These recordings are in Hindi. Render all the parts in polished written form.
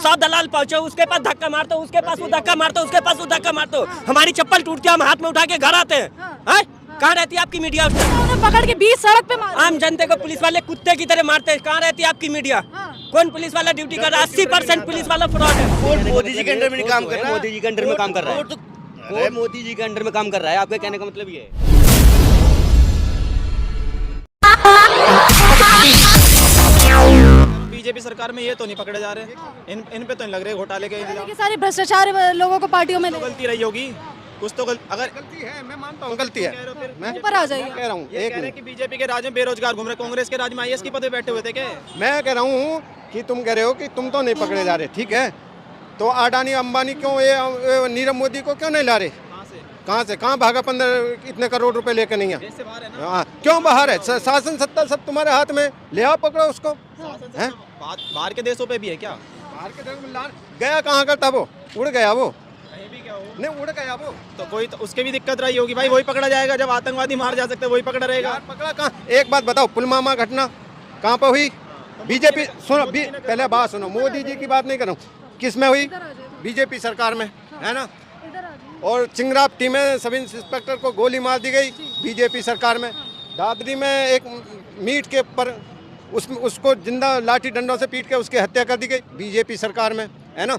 100 दलाल पहुंचे, उसके पास धक्का मारते, उसके पास वो धक्का मारते, उसके पास वो धक्का मारते, हमारी चप्पल टूटती है, हम हाथ में उठा के घर आते हैं। कहाँ रहती है आपकी मीडिया? उन्होंने पकड़ के 20 सड़क पे मारा। आम जनता को पुलिस वाले कुत्ते की तरह मारते हैं, कहाँ रहती है आपकी मीडिया? कौन पुलिस वाला ड्यूटी कर रहा है? 80% पुलिस वाला फ्रॉड है। मोदी जी के अंडर में नहीं काम कर रहा है, मोदी जी के अंडर में काम कर रहा है, वो मोदी जी के अंडर में काम कर रहा है। आपके कहने का मतलब ये है। बीजेपी सरकार में ये तो नहीं पकड़े जा रहे, इन पे तो नहीं लग रहे घोटाले के इल्जाम। कि सारी भ्रष्टाचार लोगों को पार्टियों में तो गलती रही होगी कुछ तो अगर गलती है, मैं मानता हूँ गलती है, मैं ऊपर आ जाइए। कह रहा हूँ कह रहे हैं कि बीजेपी के राज में बेरोजगार घूम रहे, कांग्रेस के राज में आईएएस की पद पे बैठे हुए थे क्या? मैं कह रहा हूँ कि तुम कह रहे हो कि तुम तो नहीं पकड़े जा रहे, ठीक है, तो अडानी अंबानी क्यों, ये नीरव मोदी को क्यों नहीं ला रहे? कहाँ भागा 15 इतने करोड़ रुपए लेके नहीं है? हाँ, क्यों बाहर है? शासन सत्ता सब तुम्हारे हाथ में, ले आओ पकड़ो उसको। बाहर के देशों पे भी है क्या? बाहर के देश में गया कहाँ करता वो? उड़ गया वो, नहीं उड़ गया वो, तो कोई तो उसके भी दिक्कत रही होगी भाई, वही पकड़ा जाएगा। जब आतंकवादी मार जा सकते वही पकड़ा रहेगा। पकड़ा कहाँ? एक बात बताओ, पुलवामा घटना कहाँ पर हुई? बीजेपी, सुनो पहले बात सुनो, मोदी जी की बात नहीं कर रहा हूँ, किस में हुई? बीजेपी सरकार में, है ना? और चिंगरापटी में सब इंस्पेक्टर को गोली मार दी गई, बीजेपी सरकार में। दादरी में एक मीट के ऊपर उसको जिंदा लाठी डंडों से पीट के उसकी हत्या कर दी गई, बीजेपी सरकार में, है ना?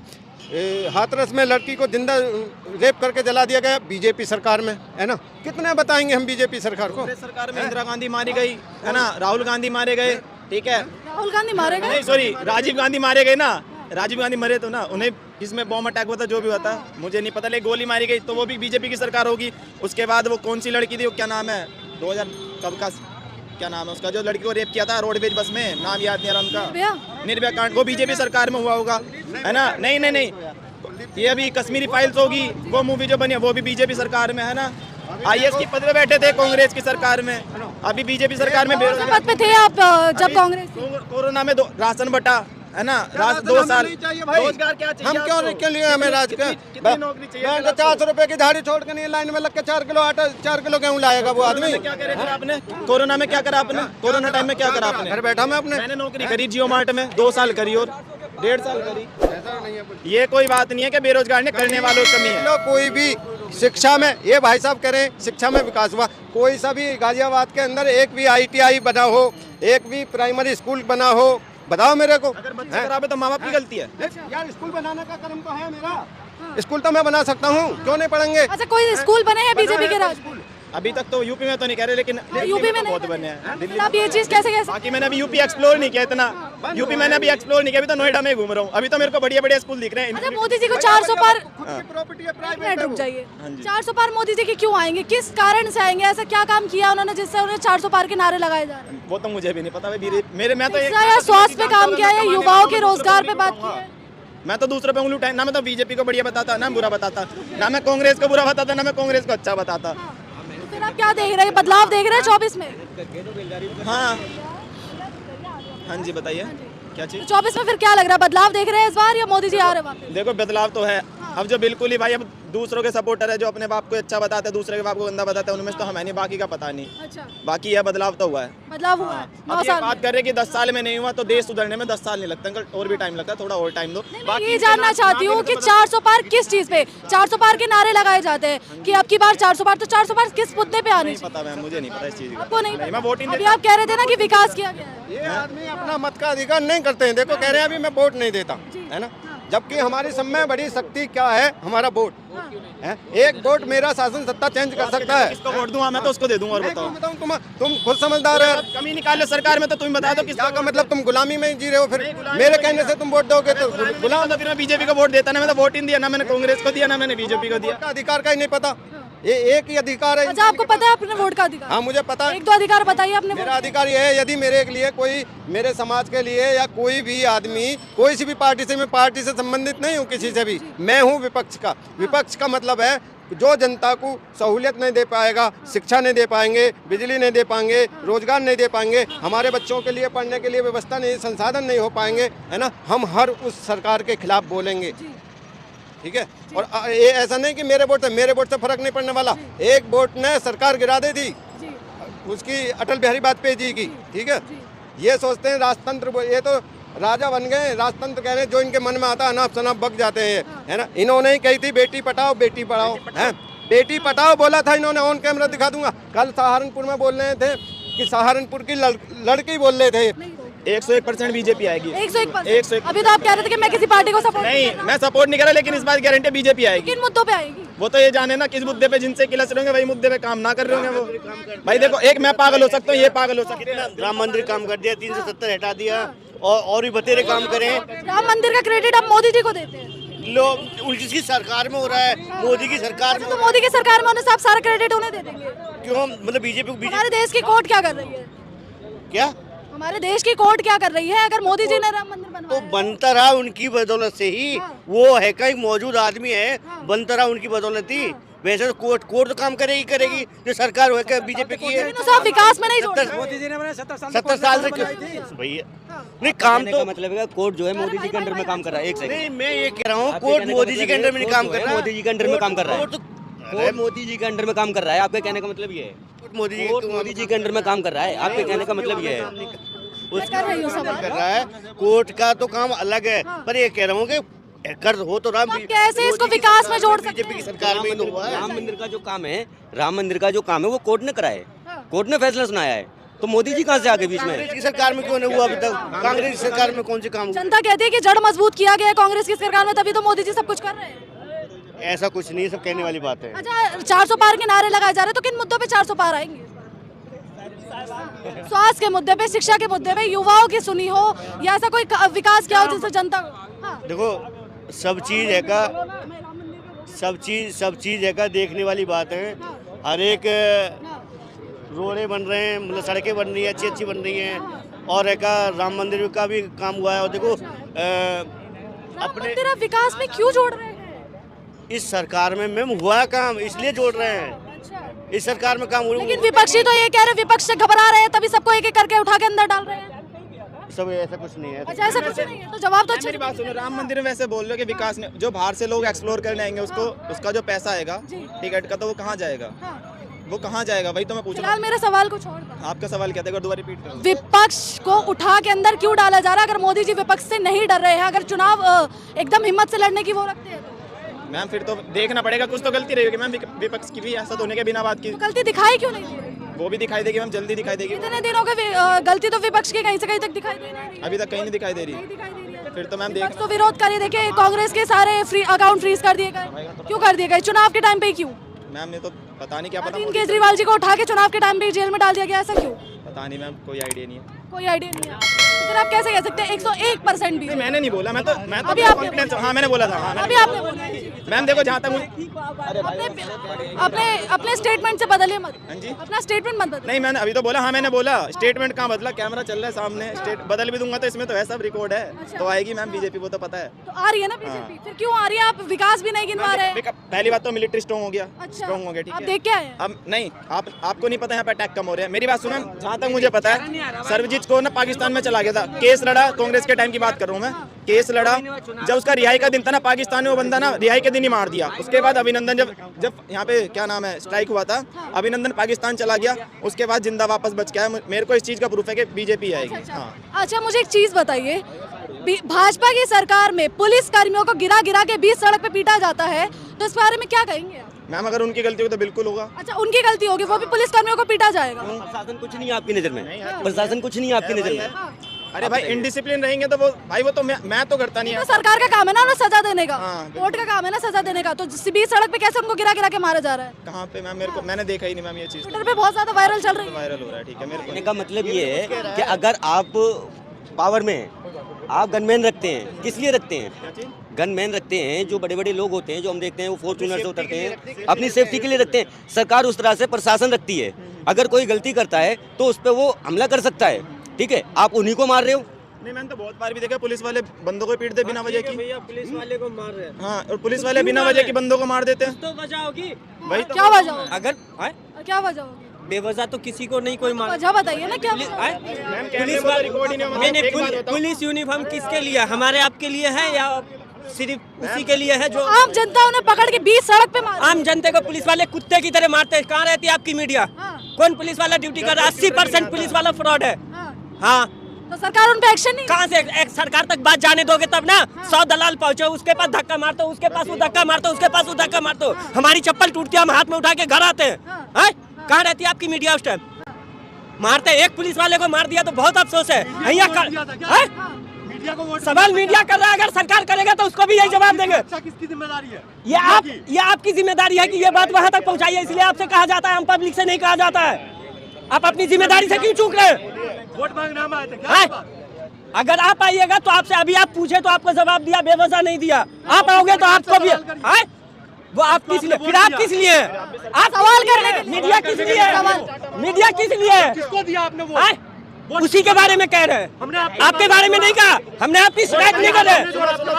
हाथरस में लड़की को जिंदा रेप करके जला दिया गया, बीजेपी सरकार में, है ना? कितने बताएंगे हम बीजेपी सरकार को? सरकार में इंदिरा गांधी मारी गई है ना, राहुल गांधी मारे गए, ठीक है, राहुल गांधी मारे गए, नहीं सॉरी राजीव गांधी मारे गए ना, राजीव गांधी मरे तो ना, उन्हें इसमें बॉम्ब अटैक हुआ था, जो भी हुआ था मुझे नहीं पता, लेकिन गोली मारी गई तो वो भी बीजेपी की सरकार होगी। उसके बाद वो कौन सी लड़की थी, वो क्या नाम है, 2000 कब का क्या नाम है उसका, जो लड़की को रेप किया था रोडवेज बस में, नाम याद नहीं आ रहा उनका, निर्भया कांड, वो बीजेपी सरकार में हुआ होगा, है ना? नहीं, ये अभी कश्मीरी फाइल्स होगी, वो मूवी जो बनी है वो भी बीजेपी सरकार में, है ना? आईएएस की पद पे बैठे थे कांग्रेस की सरकार में, अभी बीजेपी सरकार में पद पे थे आप जब कांग्रेस कोरोना में राशन बटा, है ना? 2 साल रोजगार क्या चाहिए? हम क्यों लिए हमें राज के? कितनी नौकरी चाहिए? 400 रुपए की झाड़ी छोड़ के नहीं लाइन में लग के 4 किलो आटा 4 किलो गेहूँ लाएगा वो आदमी। क्या करेगा आपने? कोरोना में क्या करा आपने? कोरोना टाइम में क्या करा आपने? घर बैठा मैं अपने, मैंने नौकरी करी जियो मार्ट में 2 साल करी और 1.5 साल करी। ये कोई बात नहीं है कि बेरोजगार ने करने वालों की कमी है। कोई भी शिक्षा में, ये भाई साहब करें, शिक्षा में विकास हुआ, कोई सा भी गाजियाबाद के अंदर एक भी ITI बना हो, एक भी प्राइमरी स्कूल बना हो, बताओ मेरे को। अगर बच्चे खराब है तो माँ बाप की गलती है यार, स्कूल बनाने का कर्म तो है मेरा, स्कूल तो मैं बना सकता हूँ, क्यों नहीं पढ़ेंगे? अच्छा, कोई स्कूल बने हैं बीजेपी के राज? अभी तक तो यूपी में तो नहीं कह रहे, लेकिन यूपी में बहुत बने हैं। दिल्ली आप ये चीज कैसे बाकी मैंने अभी यूपी एक्सप्लोर नहीं किया इतना, यूपी मैंने अभी एक्सप्लोर नहीं किया, अभी तो नोएडा में घूम रहा हूँ, अभी तो मेरे को बढ़िया स्कूल दिख रहे हैं। अच्छा, मोदी जी को 400 पार, प्रॉपर्टी है, प्राइवेट, रुक जाइए, 400 पार मोदी जी के क्यों आएंगे, किस कारण से आएंगे? ऐसा क्या काम किया उन्होंने जिससे उन्हें 400 पार के नारे लगाए जा रहे हैं? वो तो मुझे भी नहीं पता, मैं तो स्वास्थ्य पे काम किया है, युवाओं के रोजगार पे बात की है। मैं तो दूसरे पे उंगली उठाई, ना मैं तो बीजेपी को बढ़िया बताता, ना बुरा बताता, ना मैं कांग्रेस को बुरा बताता, ना मैं कांग्रेस को अच्छा बताता। तो फिर आप क्या देख रहे हैं, बदलाव देख रहे हैं 24 में? हाँ जी, बताइए क्या चीज? 24 में फिर क्या लग रहा है, बदलाव देख रहे हैं इस बार या मोदी जी आ रहे हैं वापस? देखो बदलाव तो है, अब जो बिल्कुल ही भाई अब दूसरों के सपोर्टर है, जो अपने बाप को अच्छा बताते हैं, दूसरे के बाप को गंदा बताते हैं, उनमें तो हमें नहीं, बाकी का पता नहीं। अच्छा, बाकी यह बदलाव तो हुआ है, बदलाव हुआ है। 9 अब ये साल बात कर रहे हैं कि 10 साल में नहीं हुआ, तो देश सुधरने में 10 साल नहीं लगता अंकल, और भी टाइम लगता है, थोड़ा और टाइम दो। मैं ये जानना चाहती हूँ कि 400 पार किस चीज पे, 400 पार के नारे लगाए जाते हैं कि अब की बार 400 पार, तो 400 पार किस मुद्दे पे आने चाहिए? पता मैम, मुझे नहीं पता इस चीज का। आपको नहीं मैं वोट नहीं अभी आप कह रहे थे ना कि विकास किया गया है। ये आदमी अपना मत का अधिकार नहीं करते हैं, देखो कह रहे हैं अभी मैं वोट नहीं देता, है ना? जबकि हमारी सब में बड़ी शक्ति क्या है, हमारा वोट है। एक वोट मेरा शासन सत्ता चेंज कर सकता है। किसको वोट दूंगा? मैं तो उसको दे दूंगा। और बताओ, तुम खुद समझदार है। कमी निकाले सरकार में तो तुम बता दो क्या का मतलब, तुम गुलामी में जी रहे हो? फिर मेरे कहने से तुम वोट दोगे तो गुलाम? तो फिर मैं बीजेपी को वोट देता ना, मैं तो वोट ही नहीं दिया, ना मैंने कांग्रेस को दिया, ना मैंने बीजेपी को दिया। अधिकार का ही नहीं पता, ये एक ही अधिकार है। अच्छा, आपको पता है अपने वोट का अधिकार? हाँ, मुझे पता है। 1-2 अधिकार बताइए अपने। मेरा अधिकार ये है, यदि मेरे लिए कोई, मेरे समाज के लिए या कोई भी आदमी कोई सी भी पार्टी से, मैं पार्टी से संबंधित नहीं हूँ किसी से भी, मैं हूँ विपक्ष का। विपक्ष का मतलब है जो जनता को सहूलियत नहीं दे पाएगा, शिक्षा नहीं दे पाएंगे, बिजली नहीं दे पाएंगे, रोजगार नहीं दे पाएंगे, हमारे बच्चों के लिए पढ़ने के लिए व्यवस्था नहीं, संसाधन नहीं हो पाएंगे, है ना? हम हर उस सरकार के खिलाफ बोलेंगे, ठीक है? और ये ऐसा नहीं कि मेरे वोट से फर्क नहीं पड़ने वाला। एक वोट ने सरकार गिरा दी थी, उसकी अटल बिहारी वाजपेयी जी की, ठीक है? ये सोचते हैं राजतंत्र, ये तो राजा बन गए, राजतंत्र कह रहे हैं, जो इनके मन में आता है अनाप शनाप बक जाते हैं, है ना। इन्होंने ही कही थी बेटी पढ़ाओ बेटी पढ़ाओ, है बेटी पढ़ाओ बोला था इन्होंने, ऑन कैमरा दिखा दूंगा। कल सहारनपुर में बोल रहे थे कि सहारनपुर की लड़की बोल रहे थे 101% बीजेपी आएगी। 101%। अभी तो आप कह रहे थे कि मैं किसी पार्टी को सपोर्ट नहीं, मैं सपोर्ट नहीं कर रहा, लेकिन इस बात गारंटी बीजेपी आएगी। किन मुद्दों पे आएगी? वो तो ये जाने ना किस मुद्दे पे जिनसे किलस रहे होंगे वही मुद्दे पे काम ना कर रहे होंगे वो। भाई देखो, एक मैं पागल हो सकता हूँ, ये पागल हो सकते हैं। राम मंदिर काम कर दिया, 370 हटा दिया, और भी बतेरे काम करें। राम मंदिर का क्रेडिट आप मोदी जी को देते हैं? लोग उनकी सरकार में हो रहा है, मोदी की सरकार में। तो मोदी की सरकार में होने से आप सारा क्रेडिट उन्हें दे देंगे? क्यों? मतलब बीजेपी हमारे देश की कोर्ट क्या कर रही है? क्या हमारे देश की कोर्ट क्या कर रही है अगर मोदी जी ने राम मंदिर तो बनवाया? बनता रहा उनकी बदौलत से ही। वो है का एक मौजूद आदमी है, बनता रहा उनकी बदौलत ही। वैसे तो कोर्ट तो काम करेगी जो सरकार हो बीजेपी की है। लेकिन उसे आप विकास में नहीं जोड़ रहे। मोदी जी ने 70 साल से भैया नहीं काम तो मतलब है कोर्ट जो है मोदी जी के अंडर में काम कर रहा है। एक सेकंड, नहीं मैं ये कह रहा हूँ कोर्ट मोदी जी के अंडर में नहीं काम कर रहा है, मोदी जी के अंडर में काम कर रहा है। कोर्ट मोदी जी के अंडर में काम कर रहा है, आपके कहने का मतलब ये है? मोदी जी के अंडर में काम कर रहा है, आपके कहने का मतलब ये है? कर रहा है कोर्ट का तो काम अलग है, पर ये कह रहा हूँ कि कर हो तो राम कैसे इसको विकास में जोड़ सकते बीजेपी की सरकार में तो हुआ है। राम मंदिर का जो काम है, राम मंदिर का जो काम है वो कोर्ट ने कराया है, कोर्ट ने फैसला सुनाया है, तो मोदी जी कहाँ से आगे बीच में? कांग्रेस की सरकार में क्यों नहीं हुआ अभी तक? कांग्रेस की सरकार में कौन से काम हुआ? जनता कहती है कि जड़ मजबूत किया गया है कांग्रेस की सरकार में, तभी तो मोदी जी सब कुछ कर रहे हैं। ऐसा कुछ नहीं, सब कहने वाली बात है। अच्छा, 400 पार के नारे लगाए जा रहे हैं, तो किन मुद्दों पे 400 पार आएंगे? स्वास्थ्य के मुद्दे पे, शिक्षा के मुद्दे पे, युवाओं की सुनी हो, या ऐसा कोई विकास किया हो जिससे जनता हाँ। देखो सब चीज है का, सब चीज है का देखने वाली बात है। हर एक रोडें बन रहे हैं, मतलब सड़कें बन रही है, अच्छी बन रही हैं, और एक राम मंदिर का भी काम हुआ है। और देखो अपने विकास में क्यों जोड़ रहे हैं? इस सरकार में मैम हुआ काम, इसलिए जोड़ रहे हैं। इस सरकार में काम हुआ, लेकिन विपक्षी तो ये कह रहे हैं विपक्ष से घबरा रहे हैं, तभी सबको एक एक करके उठा के अंदर डाल रहे हैं। सब ऐसा कुछ नहीं है। अच्छा, ऐसा कुछ नहीं है, तो जवाब तो अच्छा। मेरी बात सुनो, राम मंदिर में वैसे बोल रहे हो कि विकास ने, जो बाहर से लोग एक्सप्लोर करने आएंगे उसको, उसका जो पैसा आएगा टिकट का, तो वो कहाँ जाएगा? वो कहाँ जाएगा? वही तो मैं पूछ रहा हूँ। मेरा सवाल कुछ और था। आपका सवाल क्या था? एक बार दोबारा रिपीट करो। विपक्ष को उठा के अंदर क्यों डाला जा रहा है? अगर मोदी जी विपक्ष से नहीं डर रहे हैं, अगर चुनाव एकदम हिम्मत से लड़ने की वो रखते हैं, मैम फिर तो देखना पड़ेगा, कुछ तो गलती रहेगी मैम विपक्ष की भी। ऐसा होने के बिना बात की तो गलती दिखाई क्यों नहीं? वो भी दिखाई देगी मैम, जल्दी दिखाई देगी। इतने दिनों के गलती तो विपक्ष की कहीं से कहीं तक दिखाई दे रही है। अभी तक कहीं नहीं दिखाई दे रही। फिर तो मैम देख तो विरोध करिए। देखिए कांग्रेस के सारे अकाउंट फ्रीज कर दिए गए। क्यों कर दिए गए? चुनाव के टाइम पे क्यों? मैम ने तो पता नहीं क्या पता, अरविंद केजरीवाल जी को उठा के चुनाव के टाइम पे जेल में डाल दिया गया, ऐसा क्यों? पता नहीं मैम, कोई आइडिया नहीं है। कोई आइडिया नहीं है। तो फिर आप कैसे कह सकते हैं 101% भी? मैंने नहीं बोला, मैं तो अभी आपने कॉन्फिडेंस, हाँ मैंने बोला था। हाँ अभी आपने बोला। मैम देखो, जहाँ तक मुझे अपने स्टेटमेंट से बदलिए मत। हाँ जी, अपना स्टेटमेंट मत बदलिए। नहीं मैंने अभी तो बोला, हाँ मैंने बोला। स्टेटमेंट कहाँ बदला? कैमरा चल रहा है सामने, स्टेट बदल भी दूंगा तो इसमें तो है सब रिकॉर्ड है, तो आएगी मैम बीजेपी, वो तो पता है। तो आ रही है ना बीजेपी, फिर क्यों आ रही है? आप विकास भी नहीं गिनवा रहे। पहली बात तो मिलिट्री स्ट्रॉन्ग हो गया, अच्छा, स्ट्रॉन्ग हो गया, ठीक आप है। देख के आए हैं? अब नहीं, आपको नहीं पता यहाँ पे अटैक कम हो रहे हैं। मेरी बात सुनो, जहाँ तक मुझे पता है सर्वजीत कौर ना पाकिस्तान में चला गया था, केस लड़ा, कांग्रेस के टाइम की बात कर रहा हूँ मैं, केस लड़ा। जब उसका रिहाई का दिन था ना, पाकिस्तान में वो बंदा ना रिहाई के दिन ही मार दिया। उसके बाद अभिनंदन, जब यहाँ पे क्या नाम है स्ट्राइक हुआ था, अभिनंदन पाकिस्तान चला गया, उसके बाद जिंदा वापस बच गया। मेरे को इस चीज का प्रूफ है कि बीजेपी आएगी। हाँ, अच्छा मुझे एक चीज बताइए, भाजपा की सरकार में पुलिस कर्मियों को गिरा गिरा के 20 सड़क पे पीटा जाता है, तो इस बारे में क्या कहेंगे आप? मैम अगर उनकी गलती हो तो बिल्कुल होगा। अच्छा, उनकी गलती होगी, वो भी पुलिस कर्मियों को पीटा जाएगा? प्रशासन कुछ नहीं है आपकी नजर में, प्रशासन कुछ नहीं है आपकी नजर में। अरे भाई इनडिसिप्लिन रहेंगे तो वो भाई, वो तो मैं तो करता नहीं है। तो सरकार का काम है ना उन्हें सजा देने का, हाँ, कोर्ट का काम है ना सजा देने का, तो 20 सड़क पे कैसे उनको गिरा गिरा के मारा जा रहा है? कहाँ पे मैम? मेरे को, मैंने देखा ही नहीं मैम ये चीज। ट्विटर पे बहुत ज्यादा वायरल चल रही है। वायरल हो रहा है, ठीक है। मेरे कहने का मतलब ये है कि अगर आप पावर में हैं, आप गनमैन रखते हैं, किस लिए रखते हैं? गनमैन रखते हैं, जो बड़े बड़े लोग होते हैं, जो हम देखते हैं वो फॉर्च्यूनर से उतरते हैं, अपनी सेफ्टी के लिए रखते हैं। सरकार उस तरह से प्रशासन रखती है, अगर कोई गलती करता है तो उस पर वो हमला कर सकता है, ठीक है? आप उन्हीं को मार रहे हो। नहीं, मैंने तो बहुत बार भी देखा पुलिस वाले बंदों को पीटते बिना वजह की। पुलिस वाले को मार रहे हैं। हाँ, और पुलिस वाले बिना वजह की बंदों को मार देते हैं। तो वजह होगी वही तो। क्या वजह होगी? अगर क्या वजह होगी? बेवजह तो किसी को नहीं कोई मार। वजह बताइए ना, क्या पुलिस मैम कैमरे में रिकॉर्ड ही नहीं हो। मैंने एक बात बताओ। पुलिस यूनिफॉर्म किसके लिए? हमारे आपके लिए है या सिर्फ उसी के लिए है जो आम जनता उन्हें पकड़ के 20 सड़क पे मार? आम जनता को पुलिस वाले कुत्ते की तरह मारते हैं। कहाँ रहती है आपकी मीडिया? कौन पुलिस वाला ड्यूटी कर रहा है? 80% पुलिस वाला फ्रॉड है। हाँ, तो सरकार उन पे एक्शन नहीं। कहाँ से एक सरकार तक बात जाने दोगे तब ना। 100 दलाल पहुंचे, उसके पास धक्का मारते, उसके पास वो धक्का मारते, उसके पास वो धक्का मारते। हमारी चप्पल टूटती है, हम हाथ में उठा के घर आते हैं। कहाँ रहती है आपकी मीडिया उस टाइम? मारते, एक पुलिस वाले को मार दिया तो बहुत अफसोस है। सवाल मीडिया कर रहा है, अगर सरकार करेगा तो उसको भी यही जवाब देंगे। किसकी जिम्मेदारी है? ये आपकी जिम्मेदारी है कि ये बात वहाँ तक पहुँचाइए, इसलिए आपसे कहा जाता है, हम पब्लिक से नहीं कहा जाता है। आप अपनी जिम्मेदारी से क्यों चूक रहे हैं? वोट मांगने हम आए थे क्या? अगर आप आइएगा तो आपसे अभी आप पूछे तो आपको जवाब दिया, बेवजह नहीं दिया। आप आओगे तो आपको भी वो आप किस लिए, फिर आप किस लिए? आप सवाल करने के लिए। मीडिया किस लिए? मीडिया किस लिए? किसको दिया आपने वोट? उसी के बारे में कह रहे हैं, आपके बारे में नहीं कहा। हमने आपकी शिकायत नहीं कर रहे,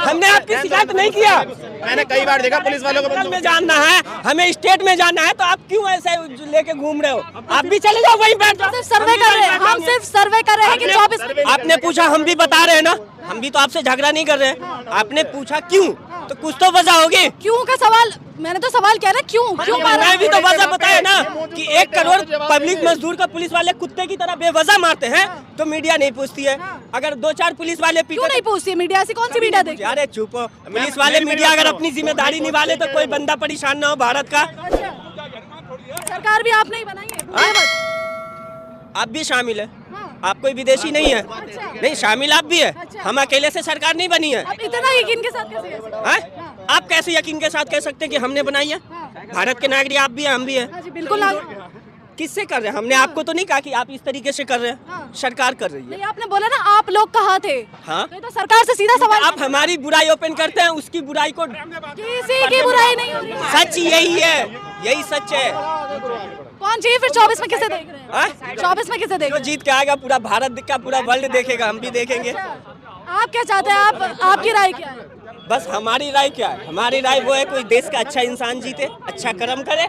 हमने आपकी शिकायत नहीं किया। मैंने कई बार देखा पुलिस वालों को में जानना है, हमें स्टेट में जानना है, तो आप क्यों ऐसे लेके घूम रहे हो? आप भी चले जाओ, वहीं बैठ जाओ। सिर्फ सर्वे कर रहे हैं, हम सिर्फ सर्वे कर रहे हैं कि 24। आपने पूछा, हम भी बता रहे हैं ना, हम भी तो आपसे झगड़ा नहीं कर रहे हैं। आपने पूछा क्यों, तो कुछ तो वजह होगी। क्यों का सवाल, मैंने तो सवाल किया ना, क्यों मारा? मैं भी तो वजह बताया ना कि 1 करोड़ पब्लिक मजदूर का पुलिस वाले कुत्ते की तरह बेवजह मारते हैं तो मीडिया नहीं पूछती है। अगर 2-4 पुलिस वाले क्यों नहीं पूछती है मीडिया? ऐसी कौन सी मीडिया देखी? अरे चुप हो, पुलिस वाले मीडिया अगर अपनी जिम्मेदारी निभा ले तो कोई बंदा परेशान ना हो भारत का। सरकार भी आपने ही बनाई है। आप भी शामिल है, आप कोई विदेशी नहीं है। नहीं, शामिल आप भी है, हम अकेले से सरकार नहीं बनी है। अब इतना यकीन के साथ कैसे कह सकते हैं? आप कैसे यकीन के साथ कह सकते हैं कि हमने बनाई है? भारत के नागरिक आप भी हैं, हम भी हैं। हाँ जी, बिल्कुल ना। किससे कर रहे हैं? हमने आपको तो नहीं कहा कि आप इस तरीके से कर रहे हैं, सरकार कर रही है। नहीं, आपने बोला ना आप लोग कहाँ थे। हाँ, तो सरकार से सीधा सवाल। आप हमारी बुराई ओपन करते हैं, उसकी बुराई को। किसी की बुराई नहीं हो रही। सच यही है, यही सच है। कौन चाहिए फिर 24 में किसे देख रहे हैं? 24 में किसे देख जो रहे हैं? जीत के आएगा पूरा भारत का पूरा वर्ल्ड देखेगा, हम भी देखेंगे। आप क्या चाहते हैं? आपकी राय क्या है? बस हमारी राय क्या है? हमारी राय वो है कोई देश का अच्छा इंसान जीते, अच्छा कर्म करे।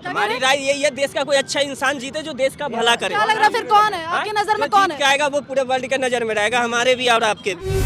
हमारी राय यही है, देश का कोई अच्छा इंसान जीते जो देश का भला करे। क्या लग रहा है फिर कौन है आपकी नजर में? कौन है? आएगा वो पूरे वर्ल्ड के नजर में रहेगा, हमारे भी और आपके भी।